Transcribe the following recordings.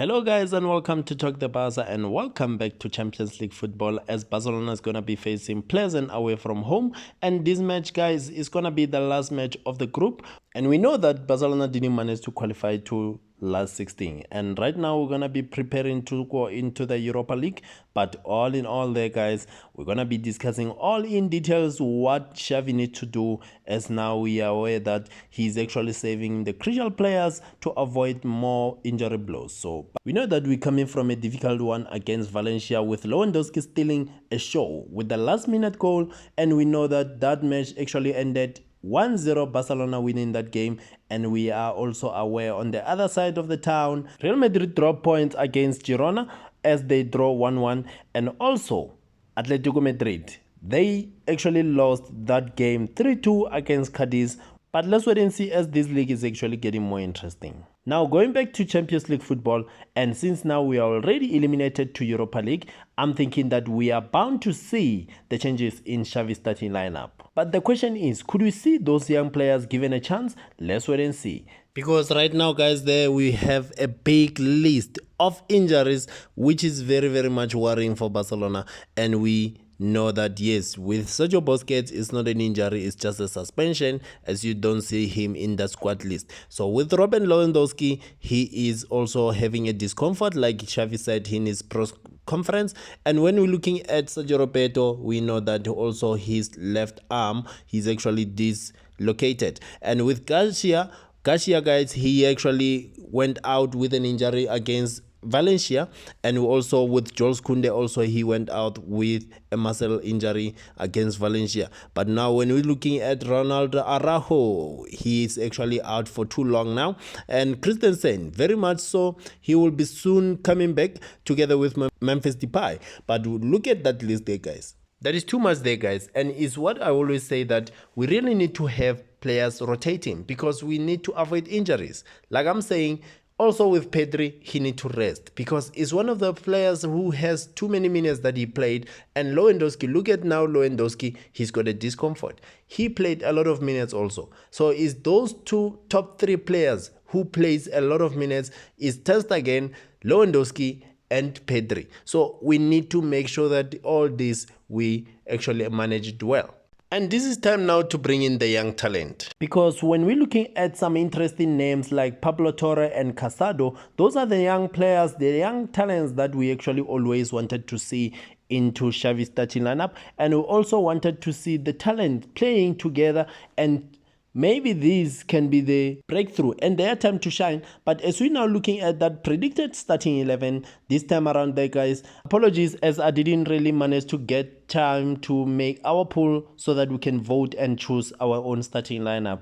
Hello guys and welcome to Talk the Barca and welcome back to Champions League football as Barcelona is going to be facing Plzen away from home, and this match guys is going to be the last match of the group, and we know that Barcelona didn't manage to qualify to last 16, and right now we're going to be preparing to go into the Europa League. But all in all there guys, we're going to be discussing all in details what Xavi needs to do, as now we are aware that he's actually saving the crucial players to avoid more injury blows. So we know that we're coming from a difficult one against Valencia with Lewandowski stealing a show with the last minute goal, and we know that that match actually ended 1-0, Barcelona winning that game. And we are also aware on the other side of the town, Real Madrid dropped points against Girona as they draw 1-1, and also Atletico Madrid, they actually lost that game 3-2 against Cadiz. But let's wait and see as this league is actually getting more interesting. Now going back to Champions League football, and since now we are already eliminated to Europa League, I'm thinking that we are bound to see the changes in Xavi's starting lineup. But the question is, could we see those young players given a chance? Let's wait and see. Because right now guys, there we have a big list of injuries which is very much worrying for Barcelona, and we know that yes, with Sergio Busquets, it's not an injury, it's just a suspension, as you don't see him in the squad list. So with Robert Lewandowski, he is also having a discomfort, like Xavi said in his press conference. And when we're looking at Sergio Roberto, we know that also his left arm, he's actually dislocated. And with Garcia guys, he actually went out with an injury against Valencia, and also with Jules Koundé, also he went out with a muscle injury against Valencia. But now when we're looking at Ronaldo Araujo, he is actually out for too long now, and Christensen very much so, he will be soon coming back together with Memphis Depay. But look at that list there guys, that is too much there guys, and is what I always say, that we really need to have players rotating because we need to avoid injuries. Like I'm saying, also with Pedri, he need to rest because he's one of the players who has too many minutes that he played. And Lewandowski, look at now Lewandowski, he's got a discomfort. He played a lot of minutes also. So is those two top three players who plays a lot of minutes is Ter Stegen, Lewandowski and Pedri. So we need to make sure that all this we actually manage it well. And this is time now to bring in the young talent. Because when we're looking at some interesting names like Pablo Torre and Casado, those are the young players, the young talents that we actually always wanted to see into Xavi's starting lineup. And we also wanted to see the talent playing together, and maybe these can be the breakthrough and their time to shine. But as we're now looking at that predicted starting 11 this time around there guys, apologies as I didn't really manage to get time to make our poll so that we can vote and choose our own starting lineup.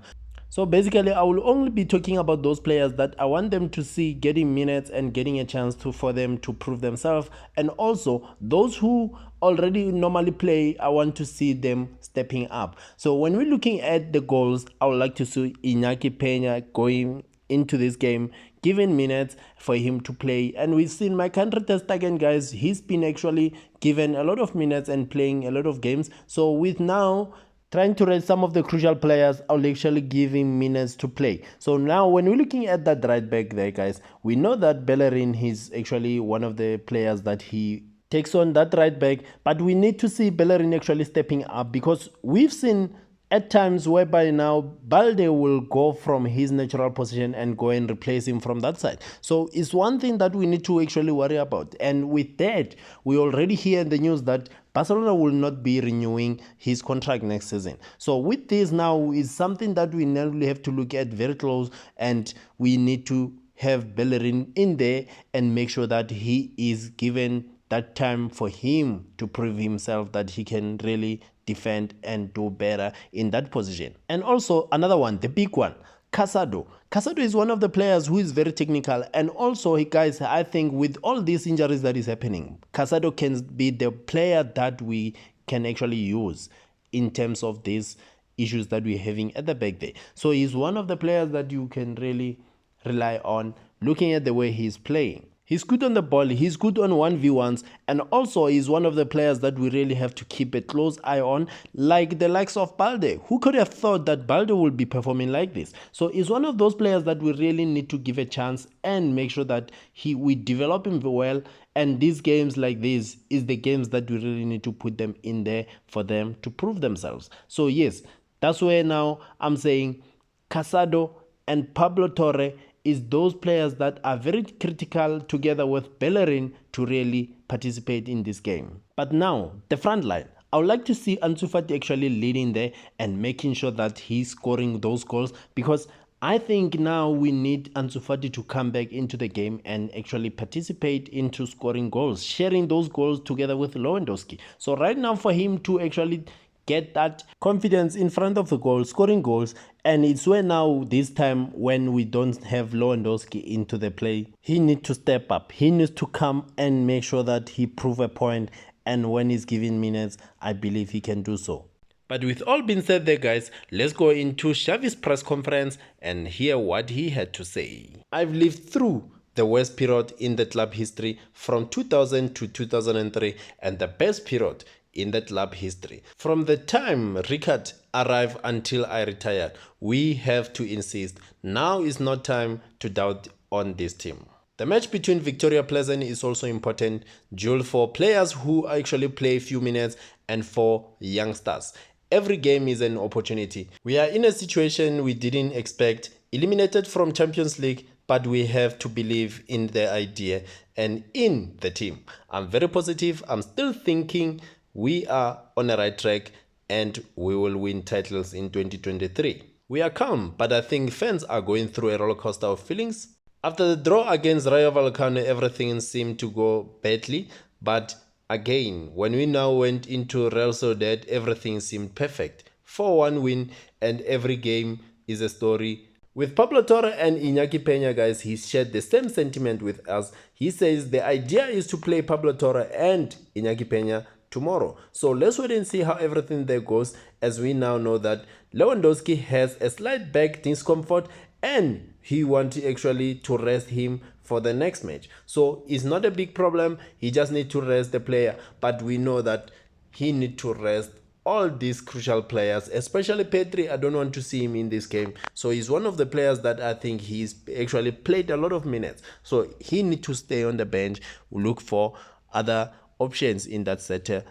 So basically, I will only be talking about those players that I want them to see getting minutes and getting a chance for them to prove themselves. And also those who already normally play, I want to see them stepping up. So when we're looking at the goals, I would like to see Iñaki Peña going into this game, given minutes for him to play. And we've seen Marc-Andre Ter Stegen guys, he's been actually given a lot of minutes and playing a lot of games. So with now trying to rate some of the crucial players, I'll actually give him minutes to play. So now when we're looking at that right back there guys, we know that Bellerin is actually one of the players that he takes on that right back, but we need to see Bellerin actually stepping up, because we've seen at times whereby now Balde will go from his natural position and go and replace him from that side. So it's one thing that we need to actually worry about. And with that, we already hear in the news that Barcelona will not be renewing his contract next season. So with this now is something that we really have to look at very close, and we need to have Bellerin in there and make sure that he is given that time for him to prove himself that he can really defend and do better in that position. And also another one, the big one, Casado. Casado is one of the players who is very technical, and also guys, I think with all these injuries that is happening, Casado can be the player that we can actually use in terms of these issues that we're having at the back there. So he's one of the players that you can really rely on looking at the way he's playing. He's good on the ball, he's good on 1v1s, and also he's one of the players that we really have to keep a close eye on, like the likes of Balde. Who could have thought that Balde would be performing like this? So he's one of those players that we really need to give a chance and make sure that we develop him well. And these games like this is the games that we really need to put them in there for them to prove themselves. So yes, that's where now I'm saying Casado and Pablo Torre is those players that are very critical together with Bellerin to really participate in this game. But now, the front line. I would like to see Ansu Fati actually leading there and making sure that he's scoring those goals, because I think now we need Ansu Fati to come back into the game and actually participate into scoring goals, sharing those goals together with Lewandowski. So right now for him to actually get that confidence in front of the goal, scoring goals, and it's where now this time when we don't have Lewandowski into the play, he needs to step up. He needs to come and make sure that he prove a point, and when he's given minutes, I believe he can do so. But with all being said there, guys, let's go into Xavi's press conference and hear what he had to say. I've lived through the worst period in the club history from 2000 to 2003 and the best period in the club history. From the time Ricard arrived until I retired, we have to insist. Now is not time to doubt on this team. The match between Viktoria Plzen is also important, duel for players who actually play a few minutes and for youngsters. Every game is an opportunity. We are in a situation we didn't expect, eliminated from Champions League, but we have to believe in the idea and in the team. I'm very positive. I'm still thinking we are on the right track and we will win titles in 2023. We are calm, but I think fans are going through a roller coaster of feelings. After the draw against Rayo Vallecano, everything seemed to go badly, but again, when we now went into Real Sociedad, everything seemed perfect. 4-1 win, and every game is a story. With Pablo Torre and Iñaki Peña, guys, he shared the same sentiment with us. He says the idea is to play Pablo Torre and Iñaki Peña tomorrow. So let's wait and see how everything there goes, as we now know that Lewandowski has a slight back discomfort and he wants actually to rest him for the next match. So it's not a big problem. He just needs to rest the player. But we know that he needs to rest all these crucial players, especially Pedri. I don't want to see him in this game. So he's one of the players that I think he's actually played a lot of minutes. So he needs to stay on the bench, look for other options in that sector,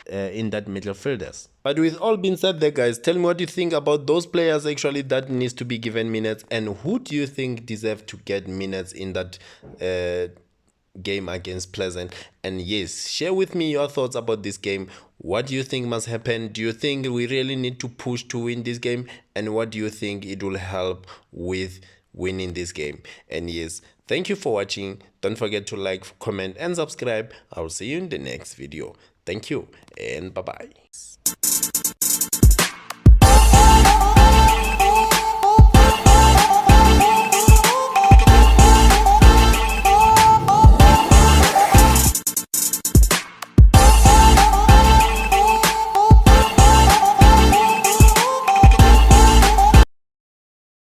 in that midfielders. But with all being said there, guys, tell me what you think about those players actually that needs to be given minutes, and who do you think deserve to get minutes in that game against Plzen? And yes, share with me your thoughts about this game. What do you think must happen? Do you think we really need to push to win this game? And what do you think it will help with winning this game? And yes, thank you for watching. Don't forget to like, comment and subscribe. I'll see you in the next video. Thank you and bye-bye.